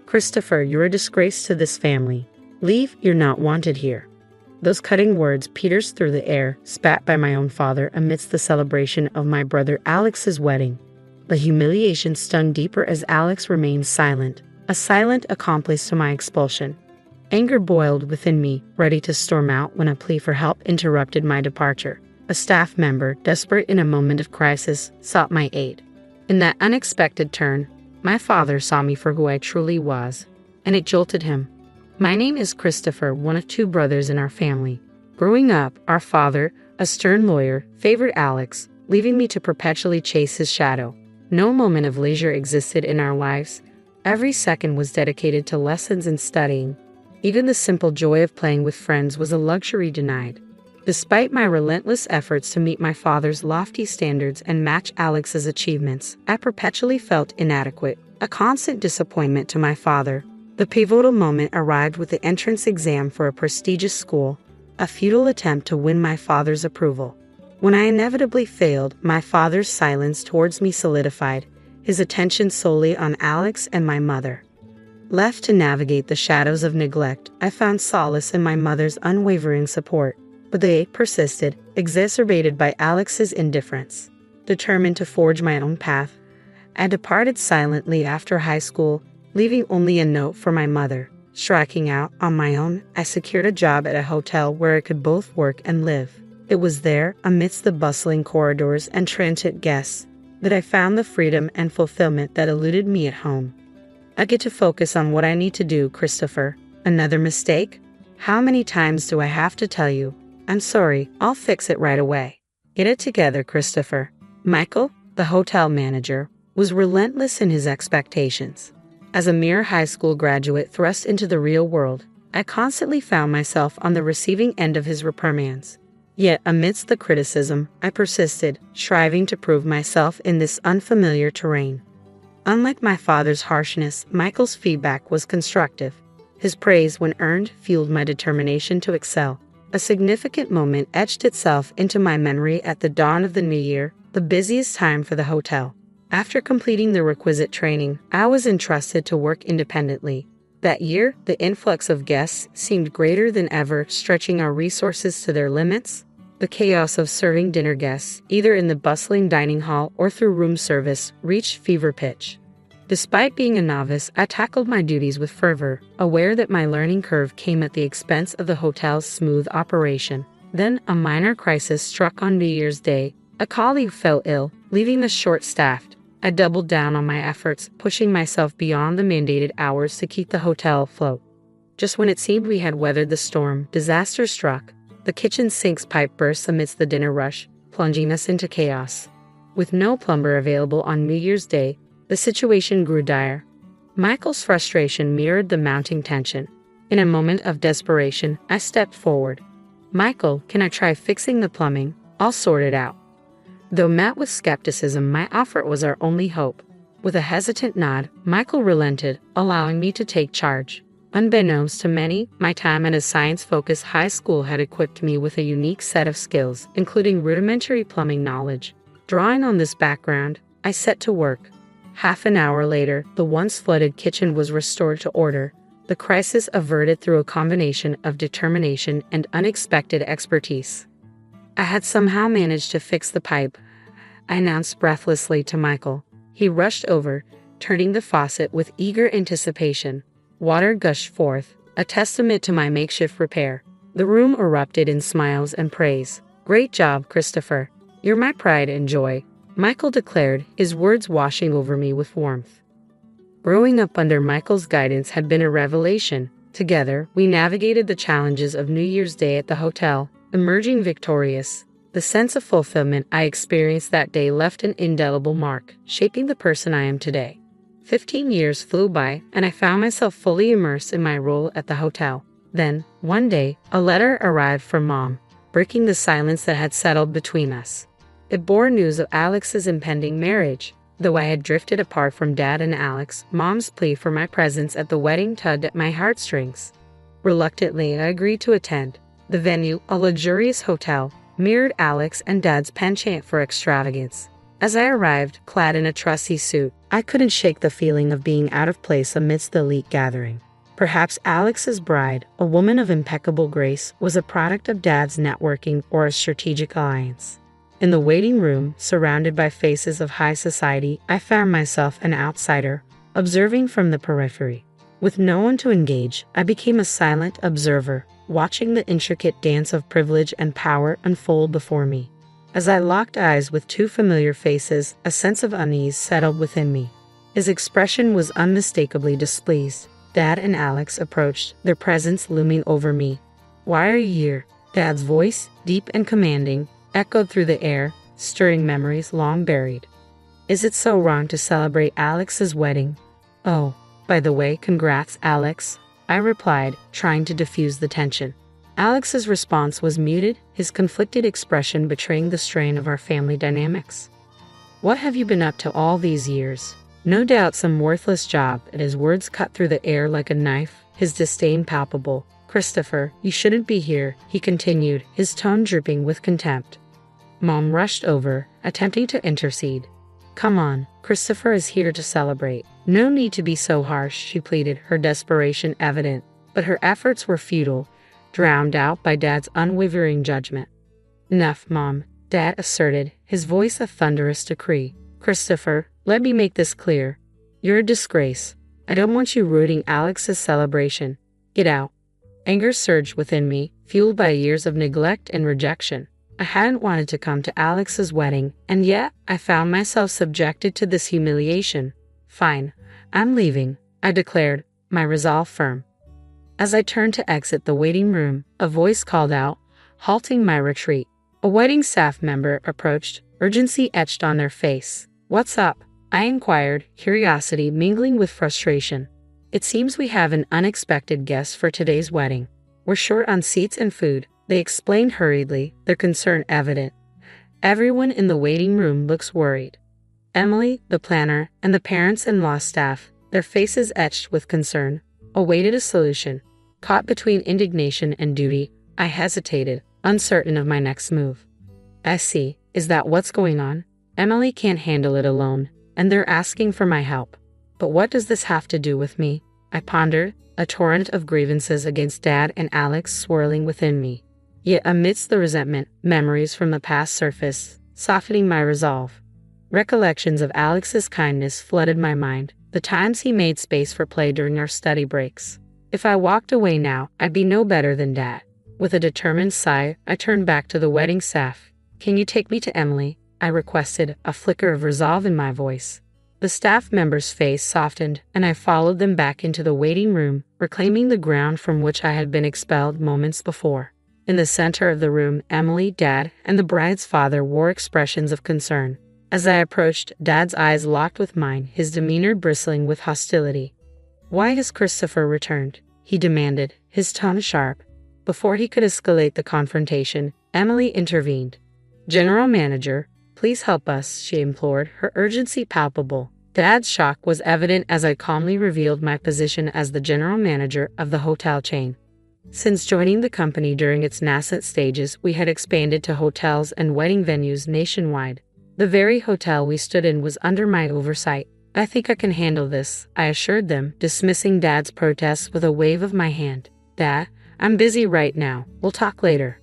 "Christopher, you're a disgrace to this family. Leave, you're not wanted here." Those cutting words pierced through the air, spat by my own father amidst the celebration of my brother Alex's wedding. The humiliation stung deeper as Alex remained silent, a silent accomplice to my expulsion. Anger boiled within me, ready to storm out when a plea for help interrupted my departure. A staff member, desperate in a moment of crisis, sought my aid. In that unexpected turn, my father saw me for who I truly was, and it jolted him. "My name is Christopher, one of two brothers in our family. Growing up, our father, a stern lawyer, favored Alex, leaving me to perpetually chase his shadow. No moment of leisure existed in our lives. Every second was dedicated to lessons and studying. Even the simple joy of playing with friends was a luxury denied. Despite my relentless efforts to meet my father's lofty standards and match Alex's achievements, I perpetually felt inadequate, a constant disappointment to my father. The pivotal moment arrived with the entrance exam for a prestigious school, a futile attempt to win my father's approval. When I inevitably failed, my father's silence towards me solidified, his attention solely on Alex and my mother. Left to navigate the shadows of neglect, I found solace in my mother's unwavering support, but they persisted, exacerbated by Alex's indifference. Determined to forge my own path, I departed silently after high school, leaving only a note for my mother. Striking out on my own, I secured a job at a hotel where I could both work and live. It was there, amidst the bustling corridors and transient guests, that I found the freedom and fulfillment that eluded me at home. I get to focus on what I need to do, Christopher. Another mistake? How many times do I have to tell you? I'm sorry, I'll fix it right away. Get it together, Christopher. Michael, the hotel manager, was relentless in his expectations. As a mere high school graduate thrust into the real world, I constantly found myself on the receiving end of his reprimands. Yet, amidst the criticism, I persisted, striving to prove myself in this unfamiliar terrain. Unlike my father's harshness, Michael's feedback was constructive. His praise, when earned, fueled my determination to excel. A significant moment etched itself into my memory at the dawn of the new year, the busiest time for the hotel. After completing the requisite training, I was entrusted to work independently. That year, the influx of guests seemed greater than ever, stretching our resources to their limits. The chaos of serving dinner guests, either in the bustling dining hall or through room service, reached fever pitch. Despite being a novice, I tackled my duties with fervor, aware that my learning curve came at the expense of the hotel's smooth operation. Then, a minor crisis struck on New Year's Day. A colleague fell ill, leaving us short-staffed. I doubled down on my efforts, pushing myself beyond the mandated hours to keep the hotel afloat. Just when it seemed we had weathered the storm, disaster struck. The kitchen sink's pipe burst amidst the dinner rush, plunging us into chaos. With no plumber available on New Year's Day, the situation grew dire. Michael's frustration mirrored the mounting tension. In a moment of desperation, I stepped forward. "Michael, can I try fixing the plumbing? I'll sort it out." Though met with skepticism, my offer was our only hope. With a hesitant nod, Michael relented, allowing me to take charge. Unbeknownst to many, my time at a science-focused high school had equipped me with a unique set of skills, including rudimentary plumbing knowledge. Drawing on this background, I set to work. Half an hour later, the once flooded kitchen was restored to order, the crisis averted through a combination of determination and unexpected expertise. I had somehow managed to fix the pipe, I announced breathlessly to Michael. He rushed over, turning the faucet with eager anticipation. Water gushed forth, a testament to my makeshift repair. The room erupted in smiles and praise. "Great job, Christopher. You're my pride and joy," Michael declared, his words washing over me with warmth. Growing up under Michael's guidance had been a revelation. Together, we navigated the challenges of New Year's Day at the hotel, emerging victorious. The sense of fulfillment I experienced that day left an indelible mark, shaping the person I am today. 15 years flew by, and I found myself fully immersed in my role at the hotel. Then, one day, a letter arrived from Mom, breaking the silence that had settled between us. It bore news of Alex's impending marriage. Though I had drifted apart from Dad and Alex, Mom's plea for my presence at the wedding tugged at my heartstrings. Reluctantly, I agreed to attend. The venue, a luxurious hotel, mirrored Alex and Dad's penchant for extravagance. As I arrived, clad in a trussy suit, I couldn't shake the feeling of being out of place amidst the elite gathering. Perhaps Alex's bride, a woman of impeccable grace, was a product of Dad's networking or a strategic alliance. In the waiting room, surrounded by faces of high society, I found myself an outsider, observing from the periphery. With no one to engage, I became a silent observer, watching the intricate dance of privilege and power unfold before me. As I locked eyes with two familiar faces, a sense of unease settled within me. His expression was unmistakably displeased. Dad and Alex approached, their presence looming over me. "Why are you here?" Dad's voice, deep and commanding, echoed through the air, stirring memories long buried. "Is it so wrong to celebrate Alex's wedding?" "Oh, by the way, congrats, Alex," I replied, trying to diffuse the tension. Alex's response was muted, his conflicted expression betraying the strain of our family dynamics. "What have you been up to all these years?" No doubt some worthless job, and his words cut through the air like a knife, his disdain palpable. "Christopher, you shouldn't be here," he continued, his tone dripping with contempt. Mom rushed over, attempting to intercede. "Come on, Christopher is here to celebrate. No need to be so harsh," she pleaded, her desperation evident. But her efforts were futile, drowned out by Dad's unwavering judgment. "Enough, Mom," Dad asserted, his voice a thunderous decree. "Christopher, let me make this clear. You're a disgrace. I don't want you ruining Alex's celebration. Get out." Anger surged within me, fueled by years of neglect and rejection. I hadn't wanted to come to Alex's wedding, and yet I found myself subjected to this humiliation. "Fine, I'm leaving," I declared, my resolve firm. As I turned to exit the waiting room, a voice called out, halting my retreat. A wedding staff member approached, urgency etched on their face. "What's up?" I inquired, curiosity mingling with frustration. "It seems we have an unexpected guest for today's wedding. We're short on seats and food," they explained hurriedly, their concern evident. Everyone in the waiting room looks worried. Emily, the planner, and the parents-in-law staff, their faces etched with concern, awaited a solution. Caught between indignation and duty, I hesitated, uncertain of my next move. "I see. Is that what's going on? Emily can't handle it alone, and they're asking for my help. But what does this have to do with me?" I pondered, a torrent of grievances against Dad and Alex swirling within me. Yet amidst the resentment, memories from the past surfaced, softening my resolve. Recollections of Alex's kindness flooded my mind, the times he made space for play during our study breaks. If I walked away now, I'd be no better than Dad. With a determined sigh, I turned back to the wedding staff. "Can you take me to Emily?" I requested, a flicker of resolve in my voice. The staff member's face softened, and I followed them back into the waiting room, reclaiming the ground from which I had been expelled moments before. In the center of the room, Emily, Dad, and the bride's father wore expressions of concern. As I approached, Dad's eyes locked with mine, his demeanor bristling with hostility. "Why has Christopher returned?" he demanded, his tone sharp. Before he could escalate the confrontation, Emily intervened. "General Manager, please help us," she implored, her urgency palpable. Dad's shock was evident as I calmly revealed my position as the general manager of the hotel chain. Since joining the company during its nascent stages, we had expanded to hotels and wedding venues nationwide. The very hotel we stood in was under my oversight. "I think I can handle this," I assured them, dismissing Dad's protests with a wave of my hand. "Dad, I'm busy right now. We'll talk later."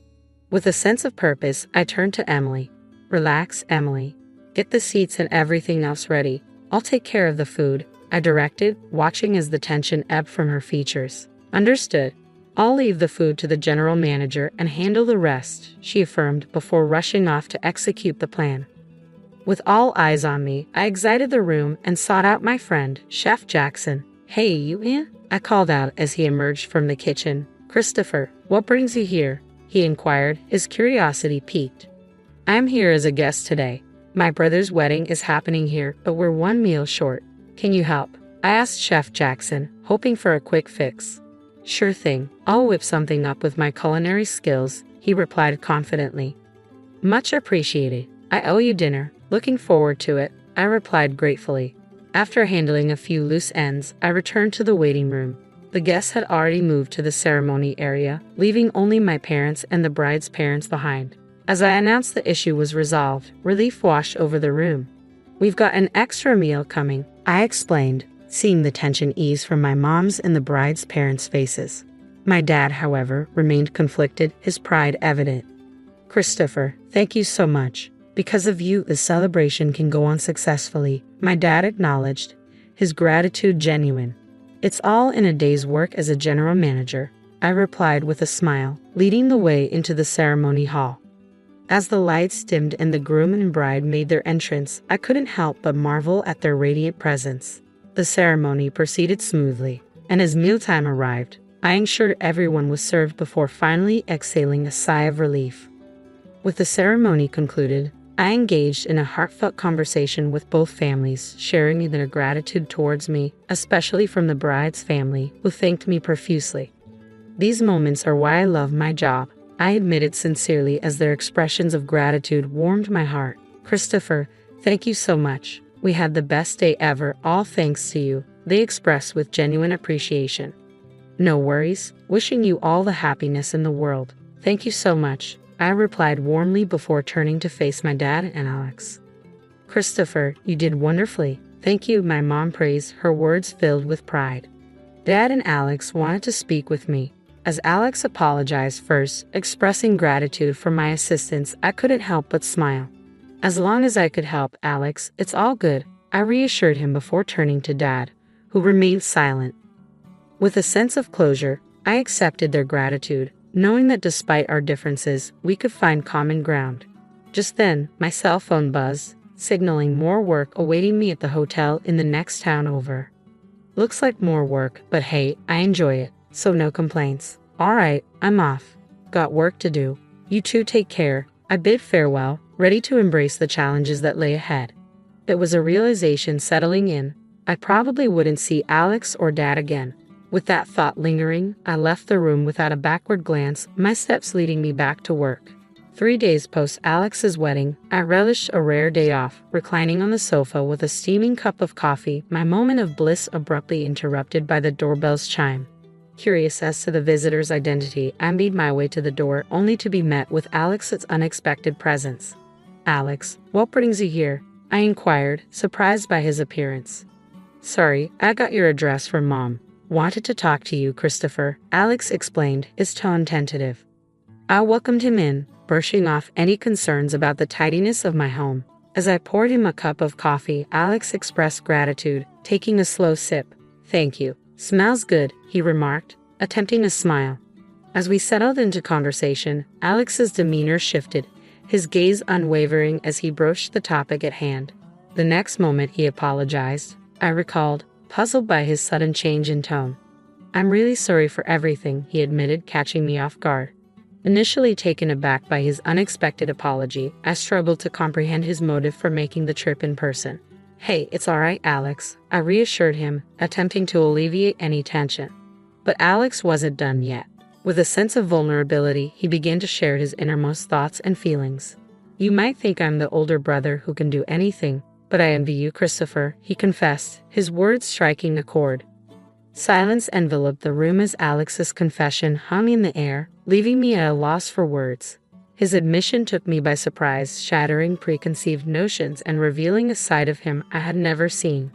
With a sense of purpose, I turned to Emily. "Relax, Emily. Get the seats and everything else ready. I'll take care of the food," I directed, watching as the tension ebbed from her features. "Understood. I'll leave the food to the general manager and handle the rest," she affirmed before rushing off to execute the plan. With all eyes on me, I exited the room and sought out my friend, Chef Jackson. "Hey, you in?" I called out as he emerged from the kitchen. "Christopher, what brings you here?" he inquired, his curiosity piqued. "I'm here as a guest today. My brother's wedding is happening here, but we're one meal short. Can you help?" I asked Chef Jackson, hoping for a quick fix. "Sure thing. I'll whip something up with my culinary skills," he replied confidently. "Much appreciated. I owe you dinner. Looking forward to it," I replied gratefully. After handling a few loose ends, I returned to the waiting room. The guests had already moved to the ceremony area, leaving only my parents and the bride's parents behind. As I announced the issue was resolved, relief washed over the room. "We've got an extra meal coming," I explained, seeing the tension ease from my mom's and the bride's parents' faces. My dad, however, remained conflicted, his pride evident. "Christopher, thank you so much. Because of you, the celebration can go on successfully," my dad acknowledged, his gratitude genuine. "It's all in a day's work as a general manager," I replied with a smile, leading the way into the ceremony hall. As the lights dimmed and the groom and bride made their entrance, I couldn't help but marvel at their radiant presence. The ceremony proceeded smoothly, and as mealtime arrived, I ensured everyone was served before finally exhaling a sigh of relief. With the ceremony concluded, I engaged in a heartfelt conversation with both families, sharing their gratitude towards me, especially from the bride's family, who thanked me profusely. "These moments are why I love my job," I admitted sincerely as their expressions of gratitude warmed my heart. "Christopher, thank you so much. We had the best day ever, all thanks to you," they expressed with genuine appreciation. "No worries. Wishing you all the happiness in the world. Thank you so much," I replied warmly before turning to face my dad and Alex. "Christopher, you did wonderfully. Thank you," my mom praised, her words filled with pride. Dad and Alex wanted to speak with me. As Alex apologized first, expressing gratitude for my assistance, I couldn't help but smile. "As long as I could help, Alex, it's all good," I reassured him before turning to Dad, who remained silent. With a sense of closure, I accepted their gratitude, knowing that despite our differences, we could find common ground. Just then, my cell phone buzzed, signaling more work awaiting me at the hotel in the next town over. Looks like more work, but hey, I enjoy it, so no complaints. "All right, I'm off. Got work to do. You two take care," I bid farewell, ready to embrace the challenges that lay ahead. It was a realization settling in. I probably wouldn't see Alex or Dad again. With that thought lingering, I left the room without a backward glance, my steps leading me back to work. 3 days post Alex's wedding, I relished a rare day off, reclining on the sofa with a steaming cup of coffee, my moment of bliss abruptly interrupted by the doorbell's chime. Curious as to the visitor's identity, I made my way to the door, only to be met with Alex's unexpected presence. "Alex, what brings you here?" I inquired, surprised by his appearance. "Sorry, I got your address from Mom. Wanted to talk to you, Christopher," Alex explained, his tone tentative. I welcomed him in, brushing off any concerns about the tidiness of my home. As I poured him a cup of coffee, Alex expressed gratitude, taking a slow sip. "Thank you. Smells good," he remarked, attempting a smile. As we settled into conversation, Alex's demeanor shifted, his gaze unwavering as he broached the topic at hand. The next moment he apologized, I recalled, puzzled by his sudden change in tone. "I'm really sorry for everything," he admitted, catching me off guard. Initially taken aback by his unexpected apology, I struggled to comprehend his motive for making the trip in person. "Hey, it's all right, Alex," I reassured him, attempting to alleviate any tension. But Alex wasn't done yet. With a sense of vulnerability, he began to share his innermost thoughts and feelings. "You might think I'm the older brother who can do anything, but I envy you, Christopher," he confessed, his words striking a chord. Silence enveloped the room as Alex's confession hung in the air, leaving me at a loss for words. His admission took me by surprise, shattering preconceived notions and revealing a side of him I had never seen.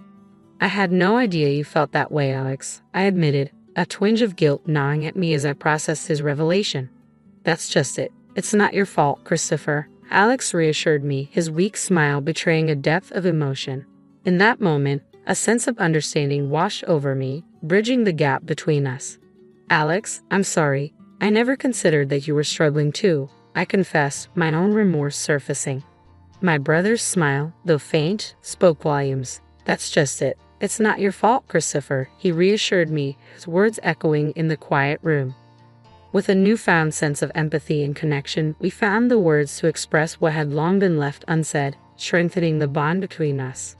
"I had no idea you felt that way, Alex," I admitted, a twinge of guilt gnawing at me as I processed his revelation. "That's just it. It's not your fault, Christopher," Alex reassured me, his weak smile betraying a depth of emotion. In that moment, a sense of understanding washed over me, bridging the gap between us. "Alex, I'm sorry. I never considered that you were struggling too," I confessed, my own remorse surfacing. My brother's smile, though faint, spoke volumes. "That's just it. It's not your fault, Christopher," he reassured me, his words echoing in the quiet room. With a newfound sense of empathy and connection, we found the words to express what had long been left unsaid, strengthening the bond between us.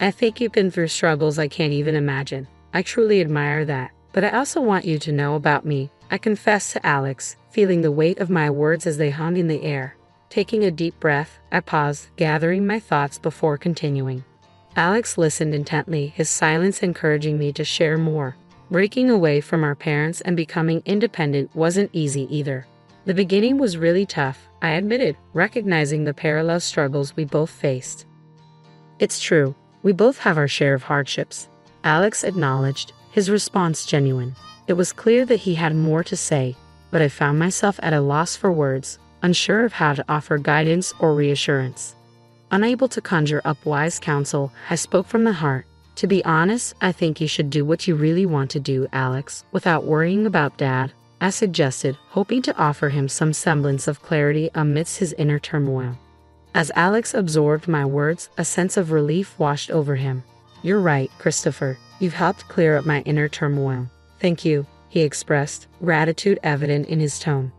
"I think you've been through struggles I can't even imagine. I truly admire that. But I also want you to know about me," I confessed to Alex, feeling the weight of my words as they hung in the air. Taking a deep breath, I paused, gathering my thoughts before continuing. Alex listened intently, his silence encouraging me to share more. Breaking away from our parents and becoming independent wasn't easy either. The beginning was really tough, I admitted, recognizing the parallel struggles we both faced. It's true, we both have our share of hardships, Alex acknowledged, his response genuine. It was clear that he had more to say, but I found myself at a loss for words, unsure of how to offer guidance or reassurance. Unable to conjure up wise counsel, I spoke from the heart. To be honest, I think you should do what you really want to do, Alex, without worrying about Dad, I suggested, hoping to offer him some semblance of clarity amidst his inner turmoil. As Alex absorbed my words, a sense of relief washed over him. You're right, Christopher. You've helped clear up my inner turmoil. Thank you, he expressed, gratitude evident in his tone.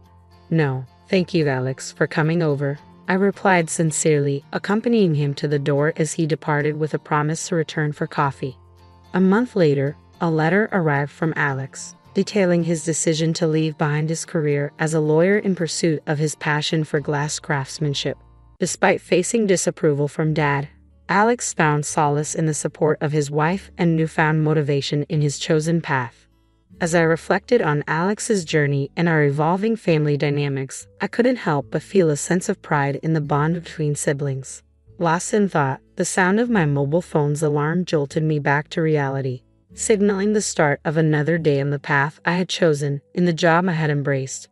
No, thank you, Alex, for coming over, I replied sincerely, accompanying him to the door as he departed with a promise to return for coffee. A month later, a letter arrived from Alex, detailing his decision to leave behind his career as a lawyer in pursuit of his passion for glass craftsmanship. Despite facing disapproval from Dad, Alex found solace in the support of his wife and newfound motivation in his chosen path. As I reflected on Alex's journey and our evolving family dynamics, I couldn't help but feel a sense of pride in the bond between siblings. Lost in thought, the sound of my mobile phone's alarm jolted me back to reality, signaling the start of another day in the path I had chosen, in the job I had embraced.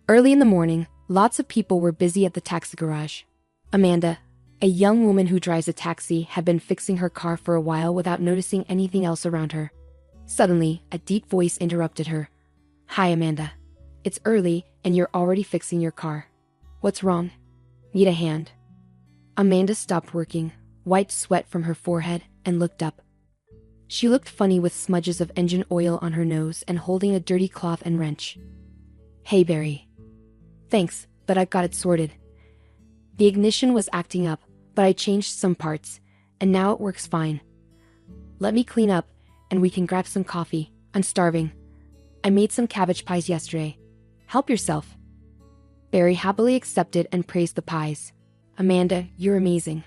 Early in the morning, lots of people were busy at the taxi garage. Amanda, a young woman who drives a taxi, had been fixing her car for a while without noticing anything else around her. Suddenly, a deep voice interrupted her. Hi, Amanda. It's early, and you're already fixing your car. What's wrong? Need a hand? Amanda stopped working, wiped sweat from her forehead, and looked up. She looked funny with smudges of engine oil on her nose and holding a dirty cloth and wrench. Hey, Barry. Thanks, but I've got it sorted. The ignition was acting up, but I changed some parts, and now it works fine. Let me clean up, and we can grab some coffee. I'm starving. I made some cabbage pies yesterday. Help yourself. Barry happily accepted and praised the pies. Amanda, you're amazing.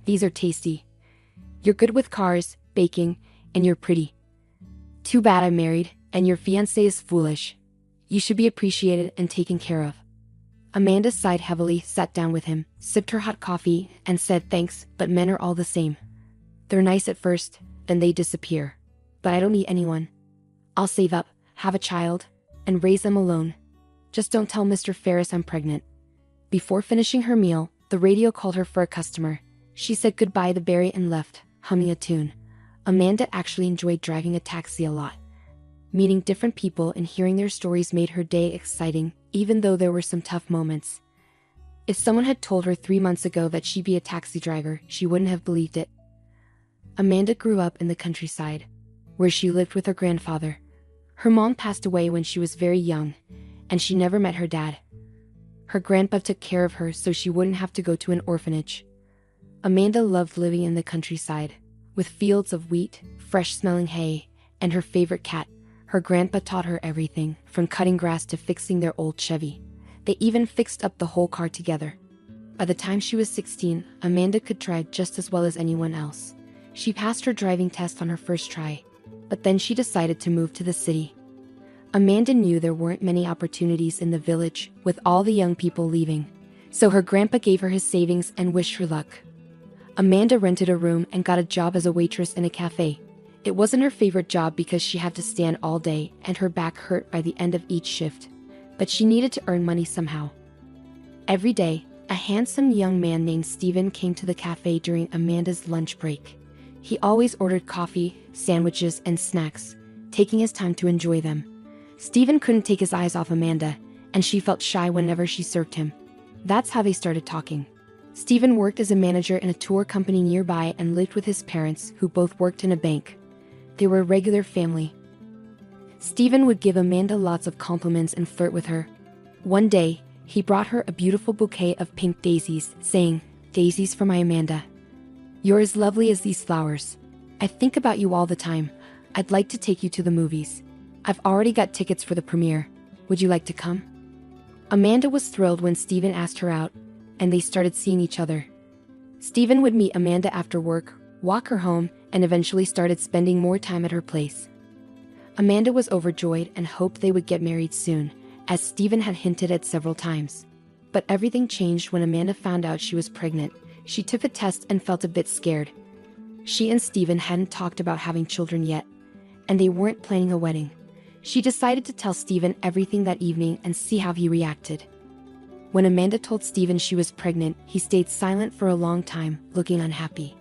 These are tasty. You're good with cars, baking, and you're pretty. Too bad I'm married, and your fiancé is foolish. You should be appreciated and taken care of. Amanda sighed heavily, sat down with him, sipped her hot coffee, and said thanks, but men are all the same. They're nice at first, then they disappear. But I don't need anyone. I'll save up, have a child, and raise them alone. Just don't tell Mr. Ferris I'm pregnant. Before finishing her meal, the radio called her for a customer. She said goodbye to Barry and left, humming a tune. Amanda actually enjoyed driving a taxi a lot. Meeting different people and hearing their stories made her day exciting, even though there were some tough moments. If someone had told her 3 months ago that she'd be a taxi driver, she wouldn't have believed it. Amanda grew up in the countryside, where she lived with her grandfather. Her mom passed away when she was very young, and she never met her dad. Her grandpa took care of her so she wouldn't have to go to an orphanage. Amanda loved living in the countryside, with fields of wheat, fresh-smelling hay, and her favorite cat. Her grandpa taught her everything, from cutting grass to fixing their old Chevy. They even fixed up the whole car together. By the time she was 16, Amanda could drive just as well as anyone else. She passed her driving test on her first try, but then she decided to move to the city. Amanda knew there weren't many opportunities in the village, with all the young people leaving. So her grandpa gave her his savings and wished her luck. Amanda rented a room and got a job as a waitress in a cafe. It wasn't her favorite job because she had to stand all day and her back hurt by the end of each shift, but she needed to earn money somehow. Every day, a handsome young man named Steven came to the cafe during Amanda's lunch break. He always ordered coffee, sandwiches, and snacks, taking his time to enjoy them. Steven couldn't take his eyes off Amanda, and she felt shy whenever she served him. That's how they started talking. Steven worked as a manager in a tour company nearby and lived with his parents, who both worked in a bank. They were a regular family. Steven would give Amanda lots of compliments and flirt with her. One day, he brought her a beautiful bouquet of pink daisies, saying, "Daisies for my Amanda. You're as lovely as these flowers. I think about you all the time. I'd like to take you to the movies. I've already got tickets for the premiere. Would you like to come?" Amanda was thrilled when Steven asked her out, and they started seeing each other. Steven would meet Amanda after work, walk her home, and eventually started spending more time at her place. Amanda was overjoyed and hoped they would get married soon, as Stephen had hinted at several times. But everything changed when Amanda found out she was pregnant. She took the test and felt a bit scared. She and Stephen hadn't talked about having children yet, and they weren't planning a wedding. She decided to tell Stephen everything that evening and see how he reacted. When Amanda told Stephen she was pregnant, he stayed silent for a long time, looking unhappy.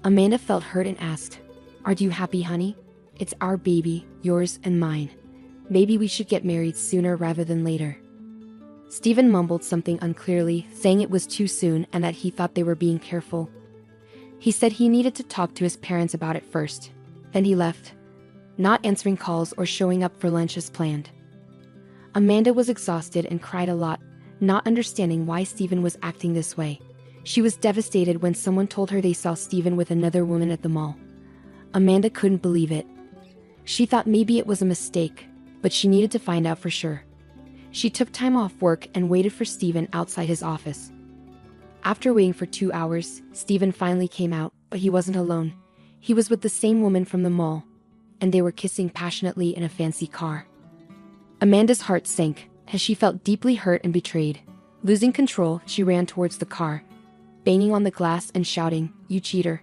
Amanda felt hurt and asked, "Are you happy, honey? It's our baby, yours and mine. Maybe we should get married sooner rather than later." Stephen mumbled something unclearly, saying it was too soon and that he thought they were being careful. He said he needed to talk to his parents about it first. Then he left, not answering calls or showing up for lunch as planned. Amanda was exhausted and cried a lot, not understanding why Stephen was acting this way. She was devastated when someone told her they saw Stephen with another woman at the mall. Amanda couldn't believe it. She thought maybe it was a mistake, but she needed to find out for sure. She took time off work and waited for Stephen outside his office. After waiting for 2 hours, Stephen finally came out, but he wasn't alone. He was with the same woman from the mall, and they were kissing passionately in a fancy car. Amanda's heart sank, as she felt deeply hurt and betrayed. Losing control, she ran towards the car, banging on the glass and shouting, "You cheater!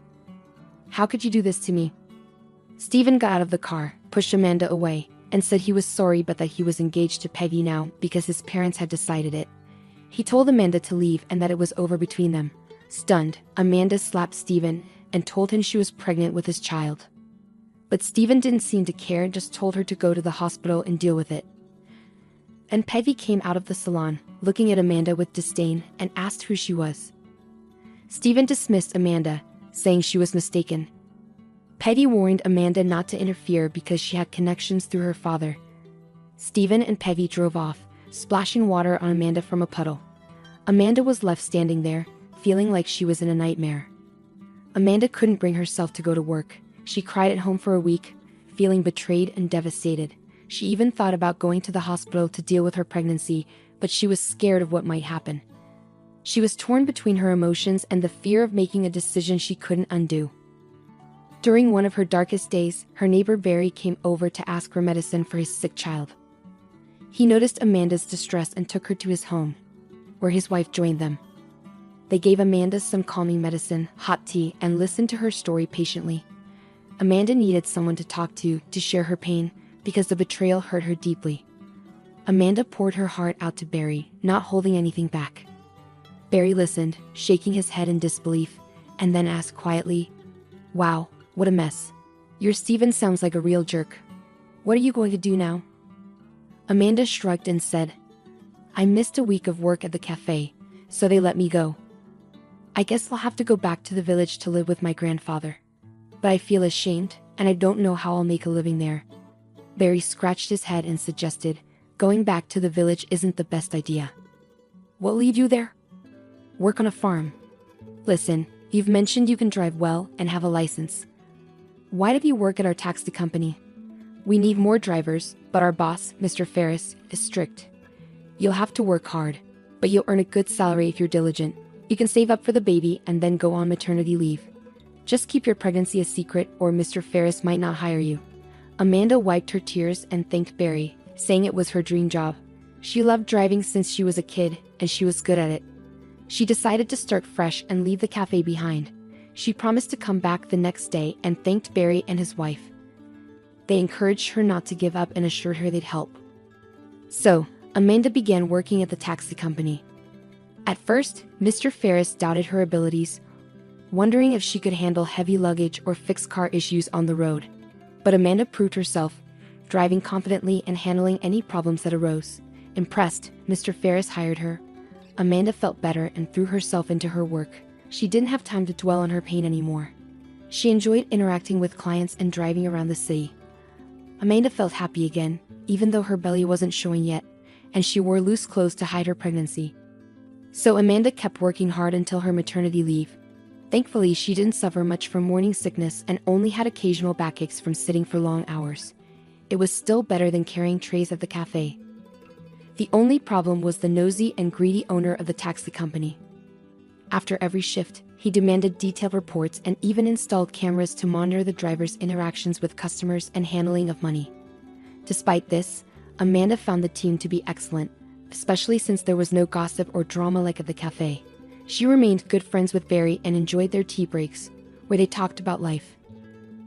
How could you do this to me?" Stephen got out of the car, pushed Amanda away, and said he was sorry but that he was engaged to Peggy now because his parents had decided it. He told Amanda to leave and that it was over between them. Stunned, Amanda slapped Stephen and told him she was pregnant with his child. But Stephen didn't seem to care and just told her to go to the hospital and deal with it. And Peggy came out of the salon, looking at Amanda with disdain, and asked who she was. Stephen dismissed Amanda, saying she was mistaken. Peggy warned Amanda not to interfere because she had connections through her father. Stephen and Peggy drove off, splashing water on Amanda from a puddle. Amanda was left standing there, feeling like she was in a nightmare. Amanda couldn't bring herself to go to work. She cried at home for a week, feeling betrayed and devastated. She even thought about going to the hospital to deal with her pregnancy, but she was scared of what might happen. She was torn between her emotions and the fear of making a decision she couldn't undo. During one of her darkest days, her neighbor Barry came over to ask for medicine for his sick child. He noticed Amanda's distress and took her to his home, where his wife joined them. They gave Amanda some calming medicine, hot tea, and listened to her story patiently. Amanda needed someone to talk to share her pain, because the betrayal hurt her deeply. Amanda poured her heart out to Barry, not holding anything back. Barry listened, shaking his head in disbelief, and then asked quietly, "Wow, what a mess. Your Stephen sounds like a real jerk. What are you going to do now?" Amanda shrugged and said, "I missed a week of work at the cafe, so they let me go. I guess I'll have to go back to the village to live with my grandfather. But I feel ashamed, and I don't know how I'll make a living there." Barry scratched his head and suggested, "Going back to the village isn't the best idea. What'll lead you there? Work on a farm. Listen, you've mentioned you can drive well and have a license. Why don't you work at our taxi company? We need more drivers, but our boss, Mr. Ferris, is strict. You'll have to work hard, but you'll earn a good salary if you're diligent. You can save up for the baby and then go on maternity leave. Just keep your pregnancy a secret or Mr. Ferris might not hire you." Amanda wiped her tears and thanked Barry, saying it was her dream job. She loved driving since she was a kid, and she was good at it. She decided to start fresh and leave the cafe behind. She promised to come back the next day and thanked Barry and his wife. They encouraged her not to give up and assured her they'd help. So, Amanda began working at the taxi company. At first, Mr. Ferris doubted her abilities, wondering if she could handle heavy luggage or fix car issues on the road. But Amanda proved herself, driving confidently and handling any problems that arose. Impressed, Mr. Ferris hired her. Amanda felt better and threw herself into her work. She didn't have time to dwell on her pain anymore. She enjoyed interacting with clients and driving around the city. Amanda felt happy again, even though her belly wasn't showing yet, and she wore loose clothes to hide her pregnancy. So Amanda kept working hard until her maternity leave. Thankfully, she didn't suffer much from morning sickness and only had occasional backaches from sitting for long hours. It was still better than carrying trays at the cafe. The only problem was the nosy and greedy owner of the taxi company. After every shift, he demanded detailed reports and even installed cameras to monitor the driver's interactions with customers and handling of money. Despite this, Amanda found the team to be excellent, especially since there was no gossip or drama like at the cafe. She remained good friends with Barry and enjoyed their tea breaks, where they talked about life.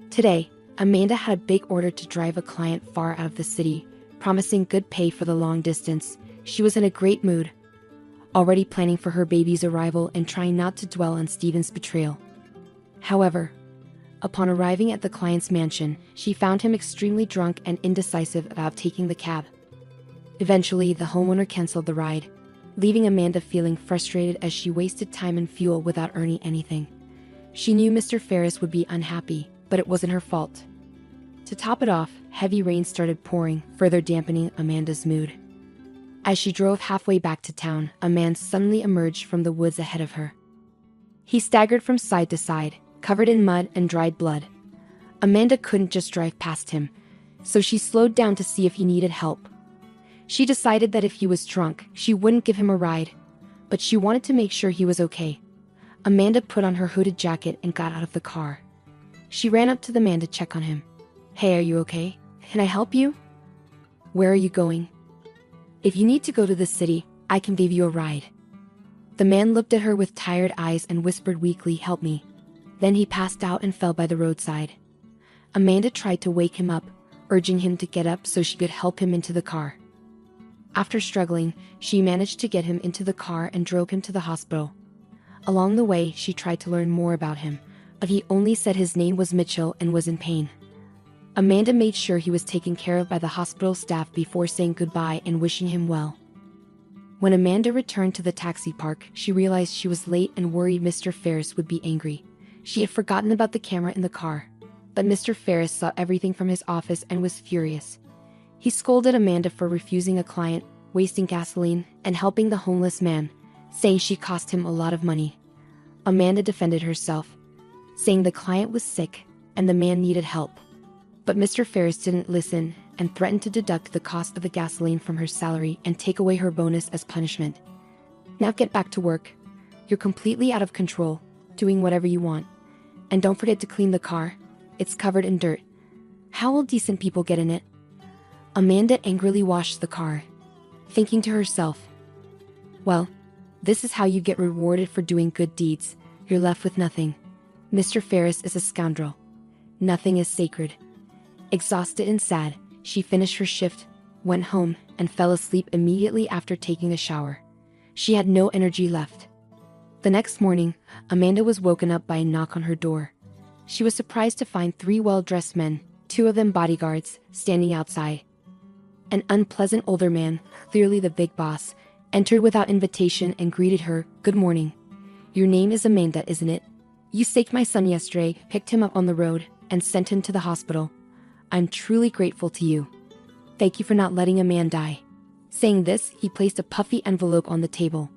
Today, Amanda had a big order to drive a client far out of the city, promising good pay for the long distance. She was in a great mood, already planning for her baby's arrival and trying not to dwell on Stephen's betrayal. However, upon arriving at the client's mansion, she found him extremely drunk and indecisive about taking the cab. Eventually, the homeowner canceled the ride, leaving Amanda feeling frustrated as she wasted time and fuel without earning anything. She knew Mr. Ferris would be unhappy, but it wasn't her fault. To top it off, heavy rain started pouring, further dampening Amanda's mood. As she drove halfway back to town, a man suddenly emerged from the woods ahead of her. He staggered from side to side, covered in mud and dried blood. Amanda couldn't just drive past him, so she slowed down to see if he needed help. She decided that if he was drunk, she wouldn't give him a ride, but she wanted to make sure he was okay. Amanda put on her hooded jacket and got out of the car. She ran up to the man to check on him. "Hey, are you okay? Can I help you? Where are you going? If you need to go to the city, I can give you a ride." The man looked at her with tired eyes and whispered weakly, "Help me." Then he passed out and fell by the roadside. Amanda tried to wake him up, urging him to get up so she could help him into the car. After struggling, she managed to get him into the car and drove him to the hospital. Along the way, she tried to learn more about him, but he only said his name was Mitchell and was in pain. Amanda made sure he was taken care of by the hospital staff before saying goodbye and wishing him well. When Amanda returned to the taxi park, she realized she was late and worried Mr. Ferris would be angry. She had forgotten about the camera in the car, but Mr. Ferris saw everything from his office and was furious. He scolded Amanda for refusing a client, wasting gasoline, and helping the homeless man, saying she cost him a lot of money. Amanda defended herself, saying the client was sick and the man needed help. But Mr. Ferris didn't listen and threatened to deduct the cost of the gasoline from her salary and take away her bonus as punishment. "Now get back to work. You're completely out of control, doing whatever you want. And don't forget to clean the car. It's covered in dirt. How will decent people get in it?" Amanda angrily washed the car, thinking to herself, "Well, this is how you get rewarded for doing good deeds. You're left with nothing. Mr. Ferris is a scoundrel. Nothing is sacred." Exhausted and sad, she finished her shift, went home, and fell asleep immediately after taking a shower. She had no energy left. The next morning, Amanda was woken up by a knock on her door. She was surprised to find 3 well-dressed men, 2 of them bodyguards, standing outside. An unpleasant older man, clearly the big boss, entered without invitation and greeted her. "Good morning. Your name is Amanda, isn't it? You saved my son yesterday, picked him up on the road, and sent him to the hospital. I'm truly grateful to you. Thank you for not letting a man die." Saying this, he placed a puffy envelope on the table.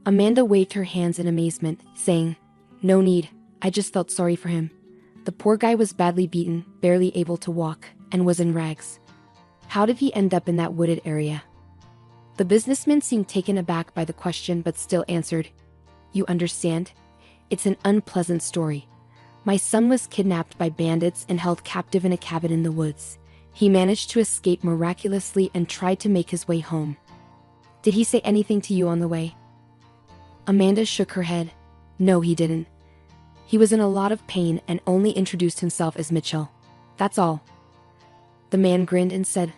Amanda waved her hands in amazement, saying, "No need, I just felt sorry for him. The poor guy was badly beaten, barely able to walk, and was in rags. How did he end up in that wooded area?" The businessman seemed taken aback by the question but still answered, "You understand? It's an unpleasant story. My son was kidnapped by bandits and held captive in a cabin in the woods. He managed to escape miraculously and tried to make his way home. Did he say anything to you on the way?" Amanda shook her head. "No, he didn't. He was in a lot of pain and only introduced himself as Mitchell. That's all." The man grinned and said,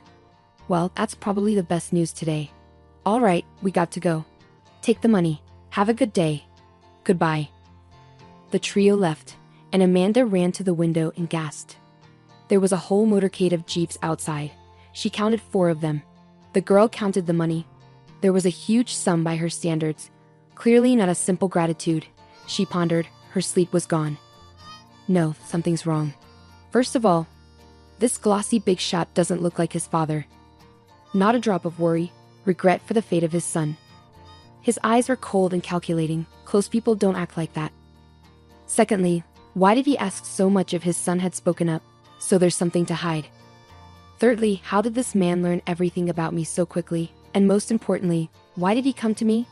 "Well, that's probably the best news today. All right, we got to go. Take the money. Have a good day. Goodbye." The trio left, and Amanda ran to the window and gasped. There was a whole motorcade of jeeps outside. She counted 4 of them. The girl counted the money. There was a huge sum by her standards. Clearly not a simple gratitude. She pondered. Her sleep was gone. No, something's wrong. First of all, this glossy big shot doesn't look like his father. Not a drop of worry, regret for the fate of his son. His eyes are cold and calculating. Close people don't act like that. Secondly, why did he ask so much if his son had spoken up? So there's something to hide. Thirdly, how did this man learn everything about me so quickly? And most importantly, why did he come to me?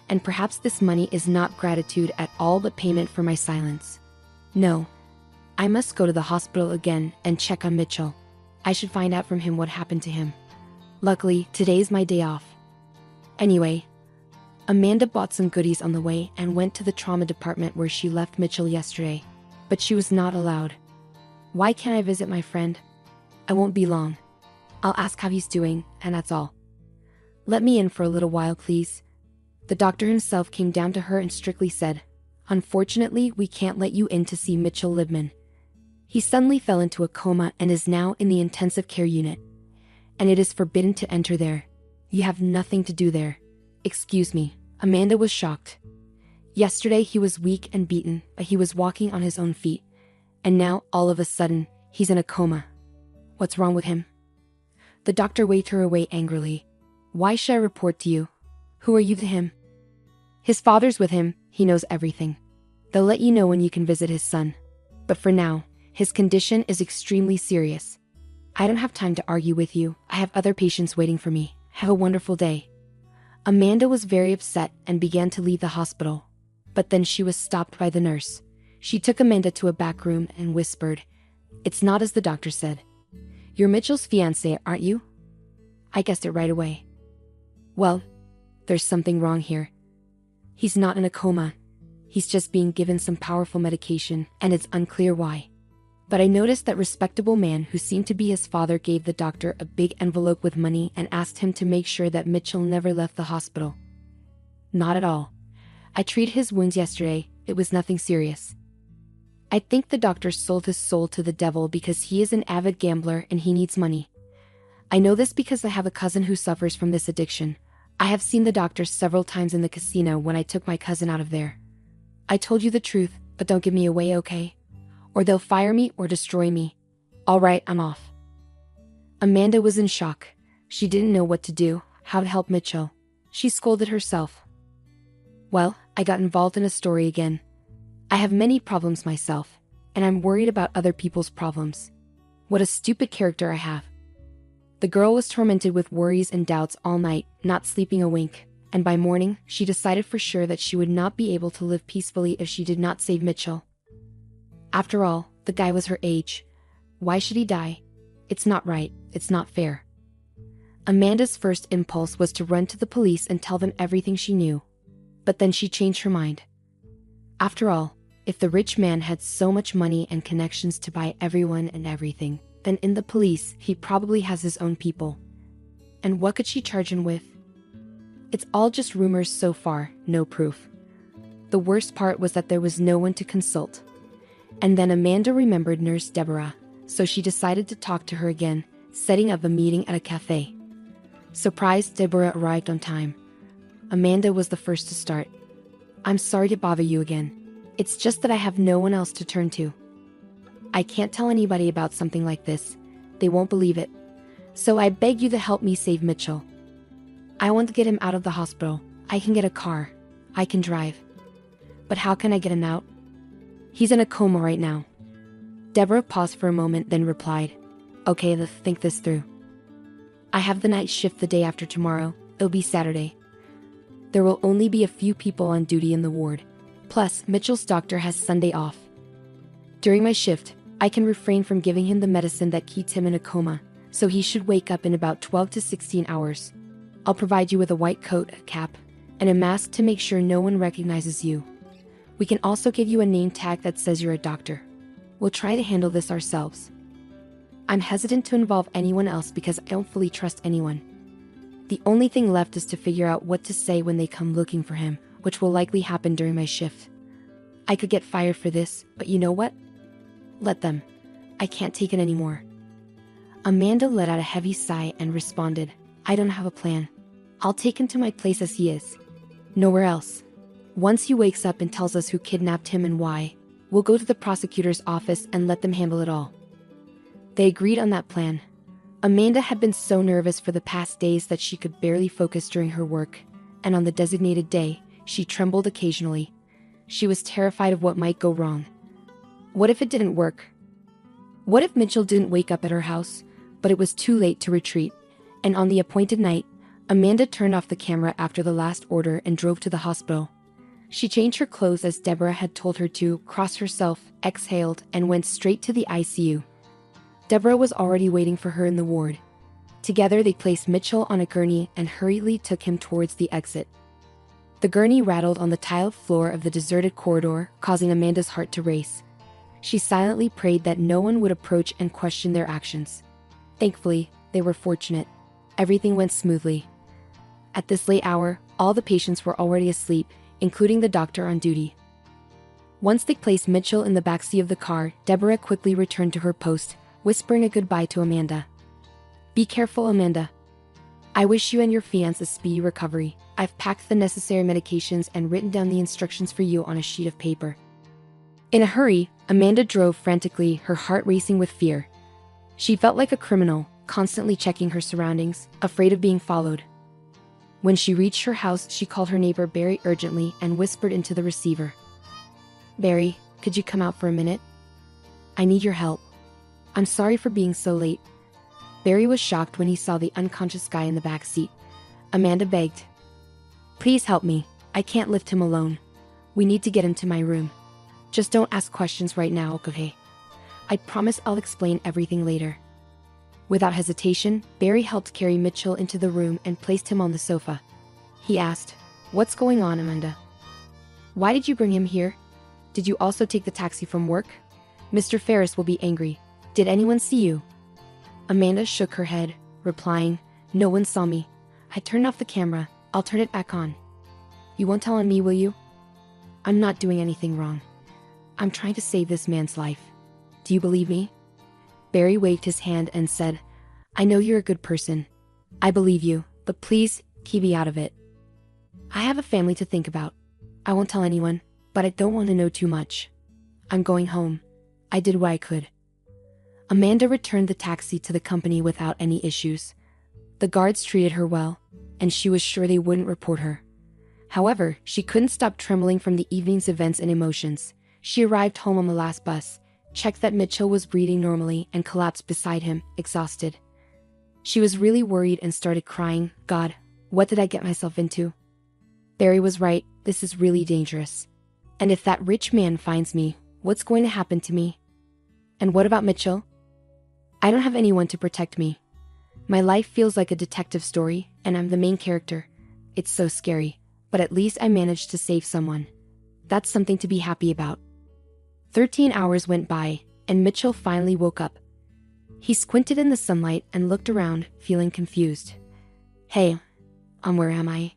And perhaps this money is not gratitude at all but payment for my silence. No. I must go to the hospital again and check on Mitchell. I should find out from him what happened to him. Luckily, today's my day off. Anyway, Amanda bought some goodies on the way and went to the trauma department where she left Mitchell yesterday. But she was not allowed. Why can't I visit my friend? I won't be long. I'll ask how he's doing, and that's all. Let me in for a little while, please. The doctor himself came down to her and strictly said, "Unfortunately, we can't let you in to see Mitchell Libman. He suddenly fell into a coma and is now in the intensive care unit. And it is forbidden to enter there. You have nothing to do there." Excuse me. Amanda was shocked. Yesterday he was weak and beaten, but he was walking on his own feet. And now, all of a sudden, he's in a coma. What's wrong with him? The doctor waved her away angrily. Why should I report to you? Who are you to him? His father's with him, he knows everything. They'll let you know when you can visit his son. But for now, his condition is extremely serious. I don't have time to argue with you. I have other patients waiting for me. Have a wonderful day. Amanda was very upset and began to leave the hospital. But then she was stopped by the nurse. She took Amanda to a back room and whispered, "It's not as the doctor said. You're Mitchell's fiancé, aren't you?" I guessed it right away. Well, there's something wrong here. He's not in a coma. He's just being given some powerful medication, and it's unclear why. But I noticed that respectable man who seemed to be his father gave the doctor a big envelope with money and asked him to make sure that Mitchell never left the hospital. Not at all. I treated his wounds yesterday. It was nothing serious. I think the doctor sold his soul to the devil because he is an avid gambler and he needs money. I know this because I have a cousin who suffers from this addiction. I have seen the doctor several times in the casino when I took my cousin out of there. I told you the truth, but don't give me away, okay? Or they'll fire me or destroy me. All right, I'm off. Amanda was in shock. She didn't know what to do, how to help Mitchell. She scolded herself. Well, I got involved in a story again. I have many problems myself, and I'm worried about other people's problems. What a stupid character I have. The girl was tormented with worries and doubts all night, not sleeping a wink, and by morning, she decided for sure that she would not be able to live peacefully if she did not save Mitchell. After all, the guy was her age. Why should he die? It's not right, it's not fair. Amanda's first impulse was to run to the police and tell them everything she knew. But then she changed her mind. After all, if the rich man had so much money and connections to buy everyone and everything, then in the police, he probably has his own people. And what could she charge him with? It's all just rumors so far, no proof. The worst part was that there was no one to consult. And then Amanda remembered Nurse Deborah, so she decided to talk to her again, setting up a meeting at a cafe. Surprised, Deborah arrived on time. Amanda was the first to start. "I'm sorry to bother you again. It's just that I have no one else to turn to. I can't tell anybody about something like this. They won't believe it. So I beg you to help me save Mitchell. I want to get him out of the hospital. I can get a car. I can drive. But how can I get him out? He's in a coma right now." Deborah paused for a moment, then replied, "Okay, let's think this through. I have the night shift the day after tomorrow. It'll be Saturday. There will only be a few people on duty in the ward. Plus, Mitchell's doctor has Sunday off. During my shift, I can refrain from giving him the medicine that keeps him in a coma, so he should wake up in about 12 to 16 hours. I'll provide you with a white coat, a cap, and a mask to make sure no one recognizes you. We can also give you a name tag that says you're a doctor. We'll try to handle this ourselves. I'm hesitant to involve anyone else because I don't fully trust anyone. The only thing left is to figure out what to say when they come looking for him, which will likely happen during my shift. I could get fired for this, but you know what? Let them. I can't take it anymore." Amanda let out a heavy sigh and responded, "I don't have a plan. I'll take him to my place as he is. Nowhere else. Once he wakes up and tells us who kidnapped him and why, we'll go to the prosecutor's office and let them handle it all." They agreed on that plan. Amanda had been so nervous for the past days that she could barely focus during her work, and on the designated day, she trembled occasionally. She was terrified of what might go wrong. What if it didn't work? What if Mitchell didn't wake up at her house, but it was too late to retreat, and on the appointed night, Amanda turned off the camera after the last order and drove to the hospital. She changed her clothes as Deborah had told her to, crossed herself, exhaled, and went straight to the ICU. Deborah was already waiting for her in the ward. Together they placed Mitchell on a gurney and hurriedly took him towards the exit. The gurney rattled on the tiled floor of the deserted corridor, causing Amanda's heart to race. She silently prayed that no one would approach and question their actions. Thankfully, they were fortunate. Everything went smoothly. At this late hour, all the patients were already asleep, including the doctor on duty. Once they placed Mitchell in the backseat of the car, Deborah quickly returned to her post, whispering a goodbye to Amanda. "Be careful, Amanda. I wish you and your fiancé a speedy recovery. I've packed the necessary medications and written down the instructions for you on a sheet of paper." In a hurry, Amanda drove frantically, her heart racing with fear. She felt like a criminal, constantly checking her surroundings, afraid of being followed. When she reached her house, she called her neighbor Barry urgently and whispered into the receiver. "Barry, could you come out for a minute? I need your help. I'm sorry for being so late." Barry was shocked when he saw the unconscious guy in the back seat. Amanda begged, "Please help me. I can't lift him alone. We need to get him to my room. Just don't ask questions right now, okay? I promise I'll explain everything later." Without hesitation, Barry helped carry Mitchell into the room and placed him on the sofa. He asked, "What's going on, Amanda? Why did you bring him here? Did you also take the taxi from work? Mr. Ferris will be angry. Did anyone see you?" Amanda shook her head, replying, "No one saw me. I turned off the camera. I'll turn it back on. You won't tell on me, will you? I'm not doing anything wrong. I'm trying to save this man's life. Do you believe me?" Barry waved his hand and said, "I know you're a good person. I believe you, but please, keep me out of it. I have a family to think about. I won't tell anyone, but I don't want to know too much. I'm going home. I did what I could." Amanda returned the taxi to the company without any issues. The guards treated her well, and she was sure they wouldn't report her. However, she couldn't stop trembling from the evening's events and emotions. She arrived home on the last bus, checked that Mitchell was breathing normally, and collapsed beside him, exhausted. She was really worried and started crying. "God, what did I get myself into? Barry was right, this is really dangerous. And if that rich man finds me, what's going to happen to me? And what about Mitchell? I don't have anyone to protect me. My life feels like a detective story, and I'm the main character. It's so scary, but at least I managed to save someone. That's something to be happy about." 13 hours went by, and Mitchell finally woke up. He squinted in the sunlight and looked around, feeling confused. "Hey, where am I?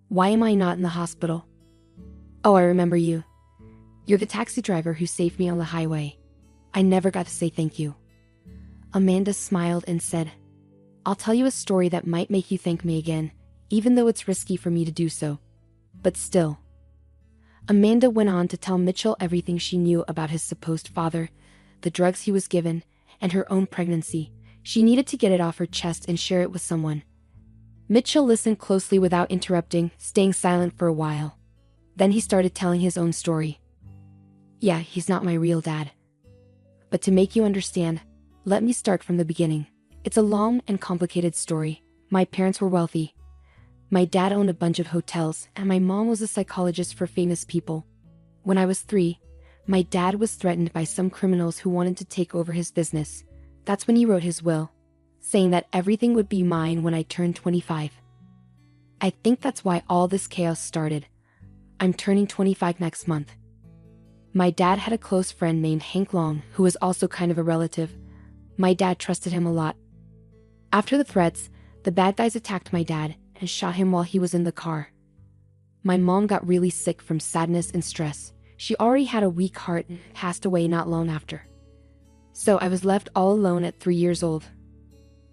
Why am I not in the hospital? Oh, I remember you. You're the taxi driver who saved me on the highway. I never got to say thank you." Amanda smiled and said, "I'll tell you a story that might make you thank me again, even though it's risky for me to do so. But still." Amanda went on to tell Mitchell everything she knew about his supposed father, the drugs he was given, and her own pregnancy. She needed to get it off her chest and share it with someone. Mitchell listened closely without interrupting, staying silent for a while. Then he started telling his own story. "Yeah, he's not my real dad. But to make you understand, let me start from the beginning. It's a long and complicated story. My parents were wealthy. My dad owned a bunch of hotels, and my mom was a psychologist for famous people. When I was 3, my dad was threatened by some criminals who wanted to take over his business. That's when he wrote his will, saying that everything would be mine when I turned 25. I think that's why all this chaos started. I'm turning 25 next month. My dad had a close friend named Hank Long, who was also kind of a relative. My dad trusted him a lot. After the threats, the bad guys attacked my dad and shot him while he was in the car. My mom got really sick from sadness and stress. She already had a weak heart and passed away not long after. So I was left all alone at 3 years old.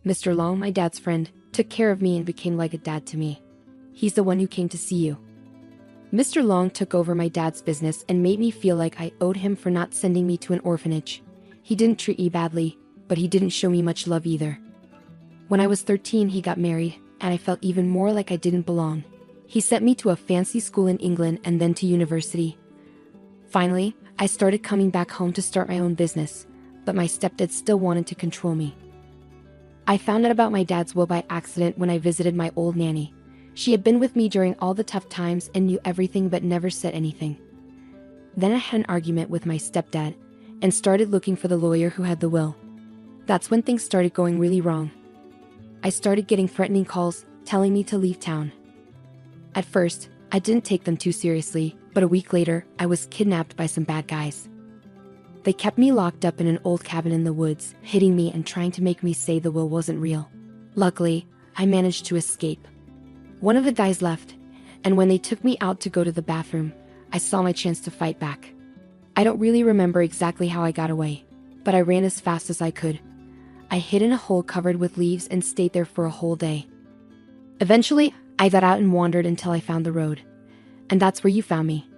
Mr. Long, my dad's friend, took care of me and became like a dad to me. He's the one who came to see you. Mr. Long took over my dad's business and made me feel like I owed him for not sending me to an orphanage. He didn't treat me badly, but he didn't show me much love either. When I was 13, he got married, and I felt even more like I didn't belong. He sent me to a fancy school in England and then to university. Finally, I started coming back home to start my own business, but my stepdad still wanted to control me. I found out about my dad's will by accident when I visited my old nanny. She had been with me during all the tough times and knew everything but never said anything. Then I had an argument with my stepdad and started looking for the lawyer who had the will. That's when things started going really wrong. I started getting threatening calls telling me to leave town. At first, I didn't take them too seriously, but a week later, I was kidnapped by some bad guys. They kept me locked up in an old cabin in the woods, hitting me and trying to make me say the will wasn't real. Luckily, I managed to escape. One of the guys left, and when they took me out to go to the bathroom, I saw my chance to fight back. I don't really remember exactly how I got away, but I ran as fast as I could. I hid in a hole covered with leaves and stayed there for a whole day. Eventually, I got out and wandered until I found the road. And that's where you found me.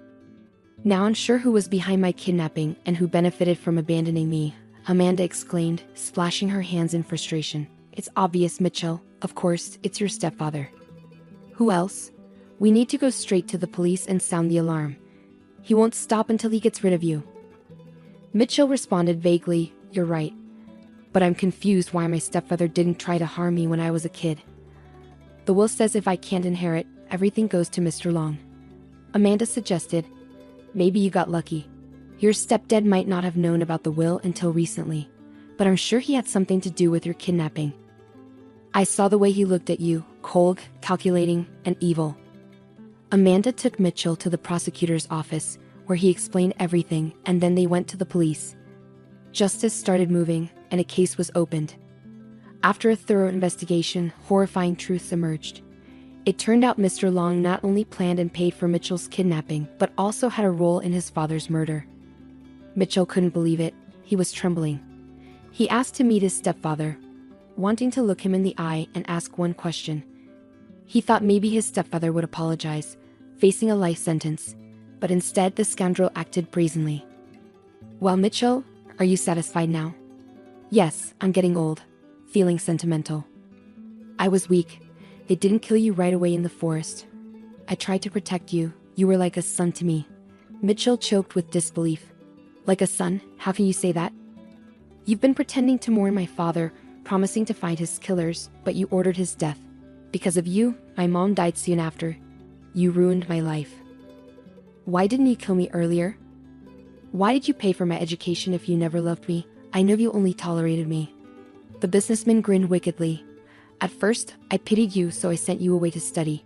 Now unsure who was behind my kidnapping and who benefited from abandoning me, Amanda exclaimed, splashing her hands in frustration. It's obvious, Mitchell. Of course, it's your stepfather. Who else? We need to go straight to the police and sound the alarm. He won't stop until he gets rid of you. Mitchell responded vaguely, you're right. But I'm confused why my stepfather didn't try to harm me when I was a kid. The will says if I can't inherit, everything goes to Mr. Long. Amanda suggested, maybe you got lucky. Your stepdad might not have known about the will until recently, but I'm sure he had something to do with your kidnapping. I saw the way he looked at you, cold, calculating, and evil. Amanda took Mitchell to the prosecutor's office, where he explained everything, and then they went to the police. Justice started moving, and a case was opened. After a thorough investigation, horrifying truths emerged. It turned out Mr. Long not only planned and paid for Mitchell's kidnapping, but also had a role in his father's murder. Mitchell couldn't believe it. He was trembling. He asked to meet his stepfather, wanting to look him in the eye and ask one question. He thought maybe his stepfather would apologize, facing a life sentence, but instead the scoundrel acted brazenly. Well, Mitchell, are you satisfied now? Yes, I'm getting old. Feeling sentimental. I was weak. They didn't kill you right away in the forest. I tried to protect you. You were like a son to me. Mitchell choked with disbelief. Like a son? How can you say that? You've been pretending to mourn my father, promising to find his killers, but you ordered his death. Because of you, my mom died soon after. You ruined my life. Why didn't you kill me earlier? Why did you pay for my education if you never loved me? I know you only tolerated me. The businessman grinned wickedly. At first, I pitied you, so I sent you away to study.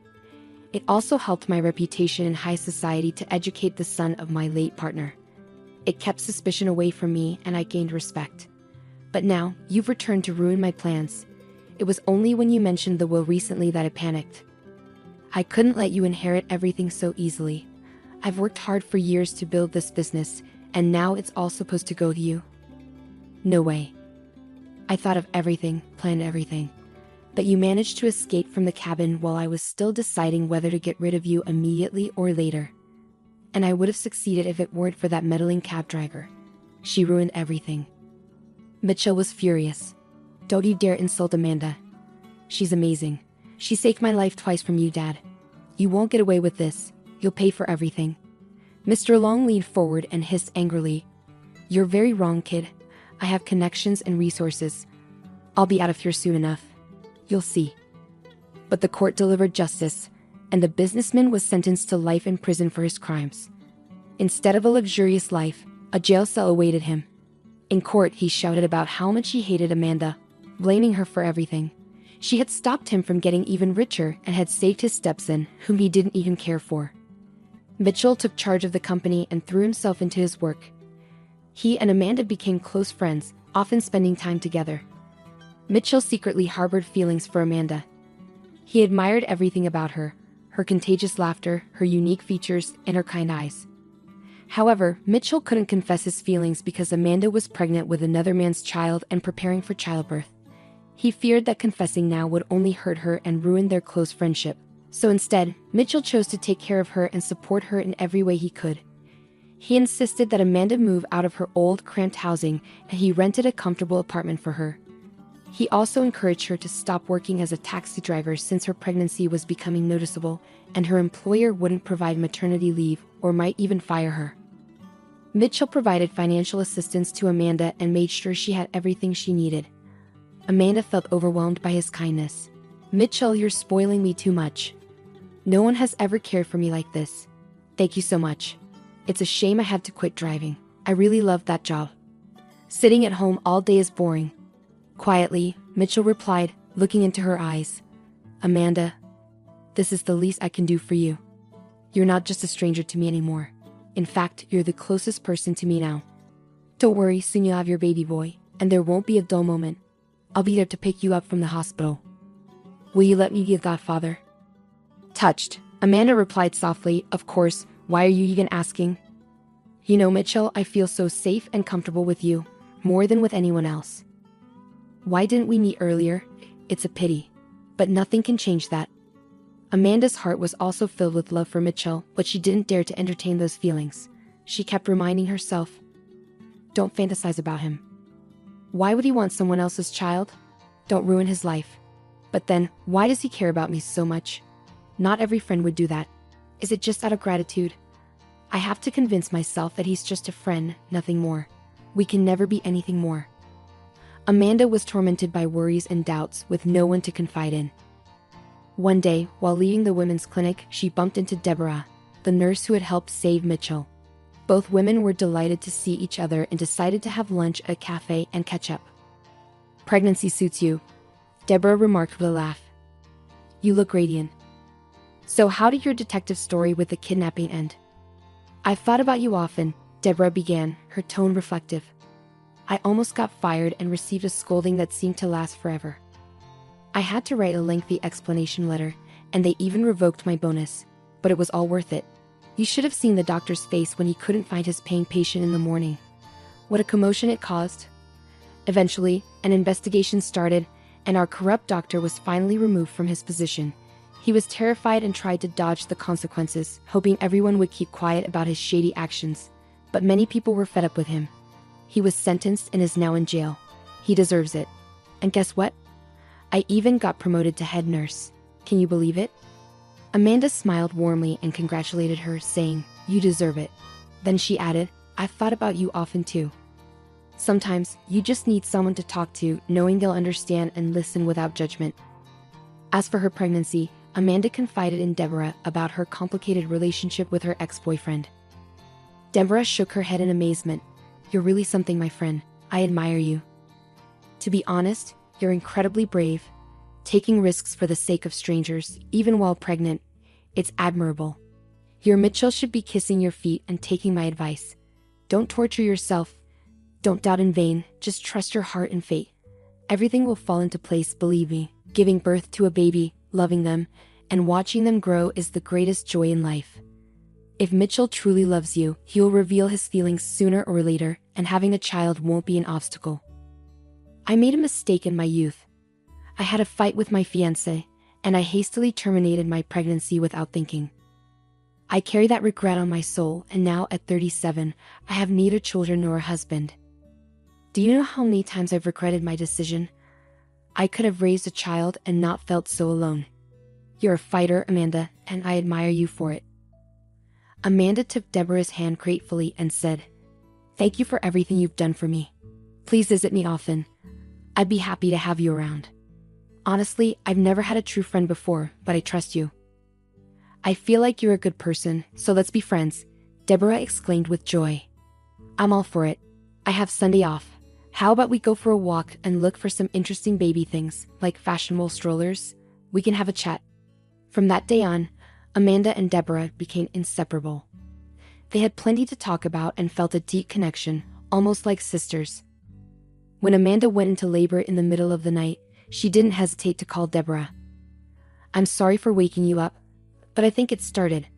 It also helped my reputation in high society to educate the son of my late partner. It kept suspicion away from me, and I gained respect. But now, you've returned to ruin my plans. It was only when you mentioned the will recently that I panicked. I couldn't let you inherit everything so easily. I've worked hard for years to build this business, and now it's all supposed to go to you. No way. I thought of everything, planned everything. But you managed to escape from the cabin while I was still deciding whether to get rid of you immediately or later. And I would have succeeded if it weren't for that meddling cab driver. She ruined everything. Mitchell was furious. Don't you dare insult Amanda. She's amazing. She saved my life twice from you, Dad. You won't get away with this. You'll pay for everything. Mr. Long leaned forward and hissed angrily. You're very wrong, kid. I have connections and resources. I'll be out of here soon enough. You'll see. But the court delivered justice, and the businessman was sentenced to life in prison for his crimes. Instead of a luxurious life, a jail cell awaited him. In court, he shouted about how much he hated Amanda, blaming her for everything. She had stopped him from getting even richer and had saved his stepson, whom he didn't even care for. Mitchell took charge of the company and threw himself into his work. He and Amanda became close friends, often spending time together. Mitchell secretly harbored feelings for Amanda. He admired everything about her, her contagious laughter, her unique features, and her kind eyes. However, Mitchell couldn't confess his feelings because Amanda was pregnant with another man's child and preparing for childbirth. He feared that confessing now would only hurt her and ruin their close friendship. So instead, Mitchell chose to take care of her and support her in every way he could. He insisted that Amanda move out of her old, cramped housing, and he rented a comfortable apartment for her. He also encouraged her to stop working as a taxi driver since her pregnancy was becoming noticeable, and her employer wouldn't provide maternity leave or might even fire her. Mitchell provided financial assistance to Amanda and made sure she had everything she needed. Amanda felt overwhelmed by his kindness. Mitchell, you're spoiling me too much. No one has ever cared for me like this. Thank you so much. It's a shame I had to quit driving. I really loved that job. Sitting at home all day is boring. Quietly, Mitchell replied, looking into her eyes. "Amanda, this is the least I can do for you. You're not just a stranger to me anymore. In fact, you're the closest person to me now. Don't worry, soon you'll have your baby boy, and there won't be a dull moment. I'll be there to pick you up from the hospital. Will you let me be a godfather?" Touched, Amanda replied softly, "Of course, why are you even asking? You know, Mitchell, I feel so safe and comfortable with you, more than with anyone else. Why didn't we meet earlier? It's a pity. But nothing can change that." Amanda's heart was also filled with love for Mitchell, but she didn't dare to entertain those feelings. She kept reminding herself, "Don't fantasize about him. Why would he want someone else's child? Don't ruin his life. But then, why does he care about me so much? Not every friend would do that. Is it just out of gratitude? I have to convince myself that he's just a friend, nothing more. We can never be anything more." Amanda was tormented by worries and doubts with no one to confide in. One day, while leaving the women's clinic, she bumped into Deborah, the nurse who had helped save Mitchell. Both women were delighted to see each other and decided to have lunch at a cafe and catch up. "Pregnancy suits you," Deborah remarked with a laugh. "You look radiant. So how did your detective story with the kidnapping end?" "I've thought about you often," Deborah began, her tone reflective. "I almost got fired and received a scolding that seemed to last forever. I had to write a lengthy explanation letter, and they even revoked my bonus, but it was all worth it. You should have seen the doctor's face when he couldn't find his paying patient in the morning. What a commotion it caused." Eventually, an investigation started, and our corrupt doctor was finally removed from his position. He was terrified and tried to dodge the consequences, hoping everyone would keep quiet about his shady actions. But many people were fed up with him. He was sentenced and is now in jail. He deserves it. And guess what? I even got promoted to head nurse. Can you believe it? Amanda smiled warmly and congratulated her, saying, "You deserve it." Then she added, "I've thought about you often too. Sometimes, you just need someone to talk to, knowing they'll understand and listen without judgment." As for her pregnancy, Amanda confided in Deborah about her complicated relationship with her ex-boyfriend. Deborah shook her head in amazement. "You're really something, my friend. I admire you. To be honest, you're incredibly brave. Taking risks for the sake of strangers, even while pregnant, it's admirable. Your Mitchell should be kissing your feet and taking my advice. Don't torture yourself. Don't doubt in vain, just trust your heart and fate. Everything will fall into place, believe me. Giving birth to a baby, loving them, and watching them grow is the greatest joy in life. If Mitchell truly loves you, he will reveal his feelings sooner or later, and having a child won't be an obstacle. I made a mistake in my youth. I had a fight with my fiancé, and I hastily terminated my pregnancy without thinking. I carry that regret on my soul, and now at 37, I have neither children nor a husband. Do you know how many times I've regretted my decision? I could have raised a child and not felt so alone. You're a fighter, Amanda, and I admire you for it." Amanda took Deborah's hand gratefully and said, "Thank you for everything you've done for me. Please visit me often. I'd be happy to have you around. Honestly, I've never had a true friend before, but I trust you. I feel like you're a good person, so let's be friends," Deborah exclaimed with joy. "I'm all for it. I have Sunday off. How about we go for a walk and look for some interesting baby things, like fashionable strollers? We can have a chat." From that day on, Amanda and Deborah became inseparable. They had plenty to talk about and felt a deep connection, almost like sisters. When Amanda went into labor in the middle of the night, she didn't hesitate to call Deborah. "I'm sorry for waking you up, but I think it started.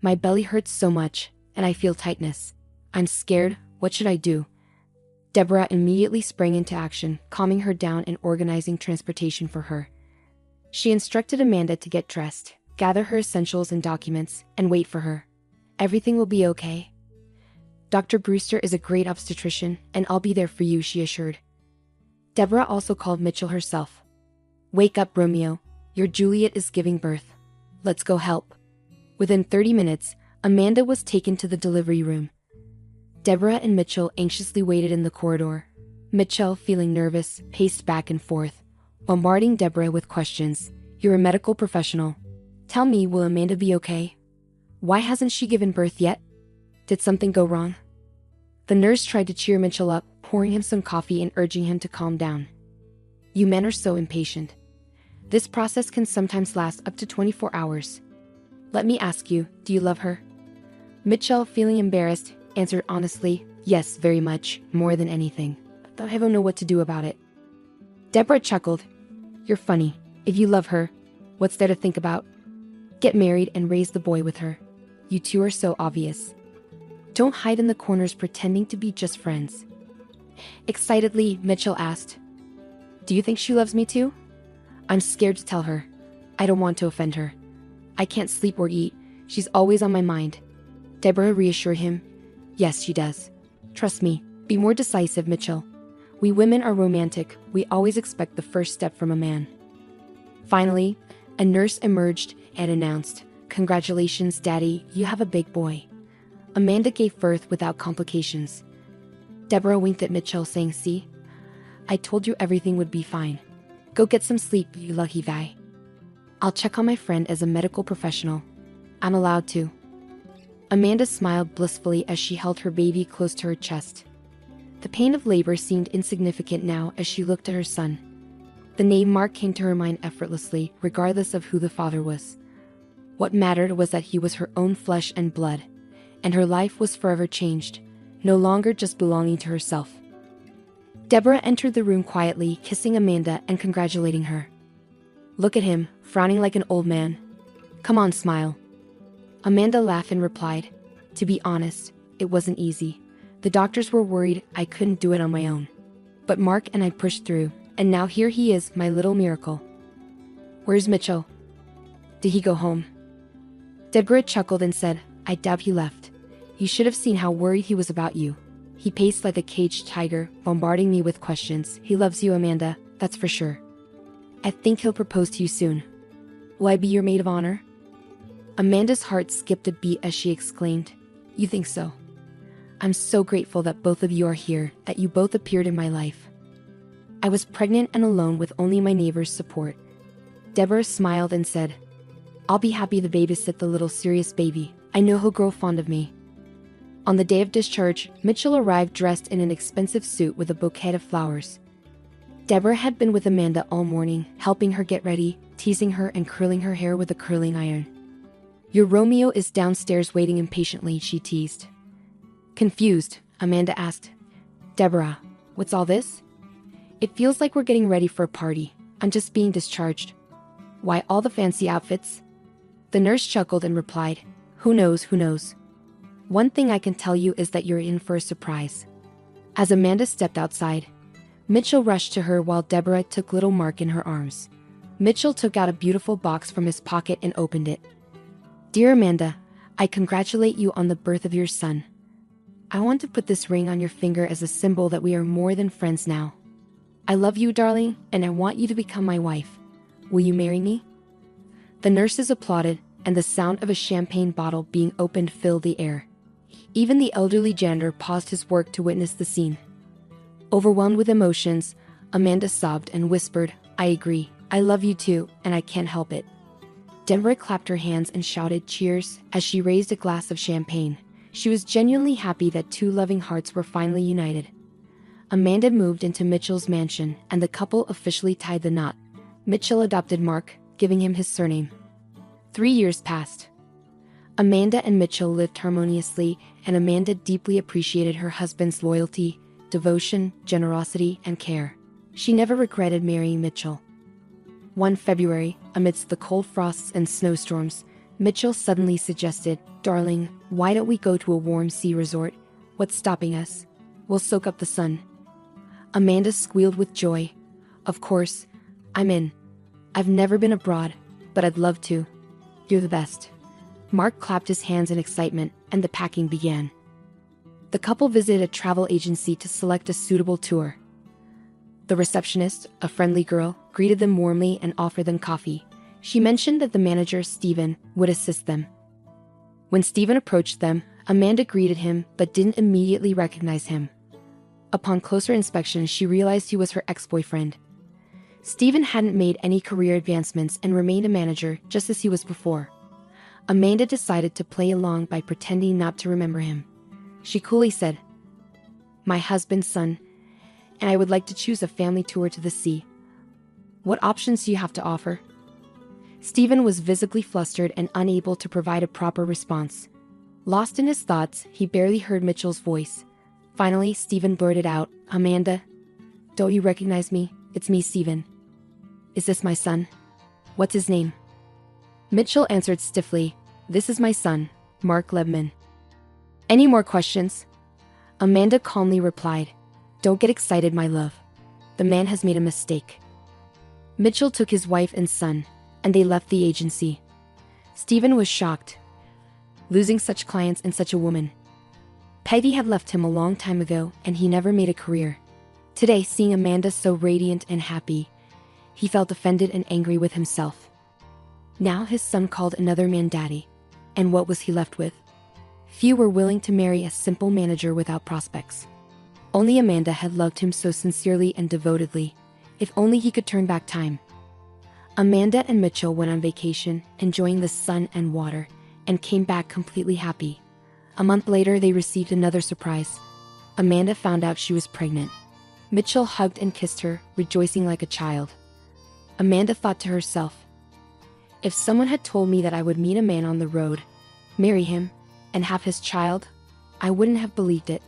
My belly hurts so much, and I feel tightness. I'm scared. What should I do?" Deborah immediately sprang into action, calming her down and organizing transportation for her. She instructed Amanda to get dressed, gather her essentials and documents, and wait for her. "Everything will be okay. Dr. Brewster is a great obstetrician, and I'll be there for you," she assured. Deborah also called Mitchell herself. "Wake up, Romeo. Your Juliet is giving birth. Let's go help." Within 30 minutes, Amanda was taken to the delivery room. Deborah and Mitchell anxiously waited in the corridor. Mitchell, feeling nervous, paced back and forth, bombarding Deborah with questions. "You're a medical professional. Tell me, will Amanda be okay? Why hasn't she given birth yet? Did something go wrong?" The nurse tried to cheer Mitchell up, pouring him some coffee and urging him to calm down. You men are so impatient. This process can sometimes last up to 24 hours. Let me ask you, do you love her? Mitchell, feeling embarrassed, answered honestly, yes, very much, more than anything. But I don't know what to do about it. Deborah chuckled. You're funny. If you love her, what's there to think about? Get married and raise the boy with her. You two are so obvious. Don't hide in the corners pretending to be just friends. Excitedly, Mitchell asked, do you think she loves me too? I'm scared to tell her. I don't want to offend her. I can't sleep or eat. She's always on my mind. Deborah reassured him. Yes, she does. Trust me. Be more decisive, Mitchell. We women are romantic. We always expect the first step from a man. Finally, a nurse emerged and announced, congratulations, Daddy, you have a big boy. Amanda gave birth without complications. Deborah winked at Mitchell, saying, see? I told you everything would be fine. Go get some sleep, you lucky guy. I'll check on my friend as a medical professional. I'm allowed to. Amanda smiled blissfully as she held her baby close to her chest. The pain of labor seemed insignificant now as she looked at her son. The name Mark came to her mind effortlessly, regardless of who the father was. What mattered was that he was her own flesh and blood, and her life was forever changed, no longer just belonging to herself. Deborah entered the room quietly, kissing Amanda and congratulating her. Look at him, frowning like an old man. Come on, smile. Amanda laughed and replied, to be honest, it wasn't easy. The doctors were worried I couldn't do it on my own. But Mark and I pushed through, and now here he is, my little miracle. Where's Mitchell? Did he go home? Deborah chuckled and said, I doubt he left. You should have seen how worried he was about you. He paced like a caged tiger, bombarding me with questions. He loves you, Amanda, that's for sure. I think he'll propose to you soon. Will I be your maid of honor? Amanda's heart skipped a beat as she exclaimed, you think so? I'm so grateful that both of you are here, that you both appeared in my life. I was pregnant and alone with only my neighbor's support. Deborah smiled and said, I'll be happy to babysit the little serious baby. I know he'll grow fond of me. On the day of discharge, Mitchell arrived dressed in an expensive suit with a bouquet of flowers. Deborah had been with Amanda all morning, helping her get ready, teasing her and curling her hair with a curling iron. Your Romeo is downstairs waiting impatiently, she teased. Confused, Amanda asked, Deborah, what's all this? It feels like we're getting ready for a party. I'm just being discharged. Why all the fancy outfits? The nurse chuckled and replied, who knows, who knows? One thing I can tell you is that you're in for a surprise. As Amanda stepped outside, Mitchell rushed to her while Deborah took little Mark in her arms. Mitchell took out a beautiful box from his pocket and opened it. Dear Amanda, I congratulate you on the birth of your son. I want to put this ring on your finger as a symbol that we are more than friends now. I love you, darling, and I want you to become my wife. Will you marry me? The nurses applauded, and the sound of a champagne bottle being opened filled the air. Even the elderly janitor paused his work to witness the scene. Overwhelmed with emotions, Amanda sobbed and whispered, I agree, I love you too, and I can't help it. Deborah clapped her hands and shouted cheers as she raised a glass of champagne. She was genuinely happy that two loving hearts were finally united. Amanda moved into Mitchell's mansion, and the couple officially tied the knot. Mitchell adopted Mark, giving him his surname. 3 years passed. Amanda and Mitchell lived harmoniously, and Amanda deeply appreciated her husband's loyalty, devotion, generosity, and care. She never regretted marrying Mitchell. One February, amidst the cold frosts and snowstorms, Mitchell suddenly suggested, Darling, why don't we go to a warm sea resort? What's stopping us? We'll soak up the sun. Amanda squealed with joy. Of course, I'm in. I've never been abroad, but I'd love to. You're the best. Mark clapped his hands in excitement, and the packing began. The couple visited a travel agency to select a suitable tour. The receptionist, a friendly girl, greeted them warmly and offered them coffee. She mentioned that the manager, Stephen, would assist them. When Stephen approached them, Amanda greeted him but didn't immediately recognize him. Upon closer inspection, she realized he was her ex-boyfriend. Stephen hadn't made any career advancements and remained a manager just as he was before. Amanda decided to play along by pretending not to remember him. She coolly said, My husband's son, and I would like to choose a family tour to the sea. What options do you have to offer? Stephen was visibly flustered and unable to provide a proper response. Lost in his thoughts, he barely heard Mitchell's voice. Finally, Stephen blurted out, "Amanda, don't you recognize me? It's me, Stephen. Is this my son? What's his name?" Mitchell answered stiffly, "This is my son, Mark Lebman." "Any more questions?" Amanda calmly replied, "Don't get excited, my love. The man has made a mistake." Mitchell took his wife and son, and they left the agency. Stephen was shocked. Losing such clients and such a woman. Peggy had left him a long time ago, and he never made a career. Today, seeing Amanda so radiant and happy, he felt offended and angry with himself. Now his son called another man daddy, and what was he left with? Few were willing to marry a simple manager without prospects. Only Amanda had loved him so sincerely and devotedly. If only he could turn back time. Amanda and Mitchell went on vacation, enjoying the sun and water, and came back completely happy. A month later, they received another surprise. Amanda found out she was pregnant. Mitchell hugged and kissed her, rejoicing like a child. Amanda thought to herself, "If someone had told me that I would meet a man on the road, marry him, and have his child, I wouldn't have believed it.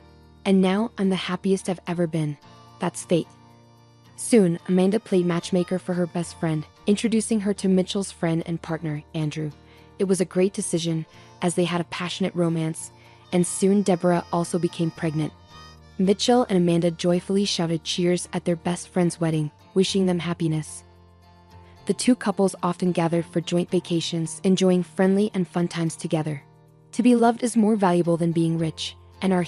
And now I'm the happiest I've ever been. That's fate." Soon, Amanda played matchmaker for her best friend, introducing her to Mitchell's friend and partner, Andrew. It was a great decision, as they had a passionate romance, and soon Deborah also became pregnant. Mitchell and Amanda joyfully shouted cheers at their best friend's wedding, wishing them happiness. The two couples often gathered for joint vacations, enjoying friendly and fun times together. To be loved is more valuable than being rich, and our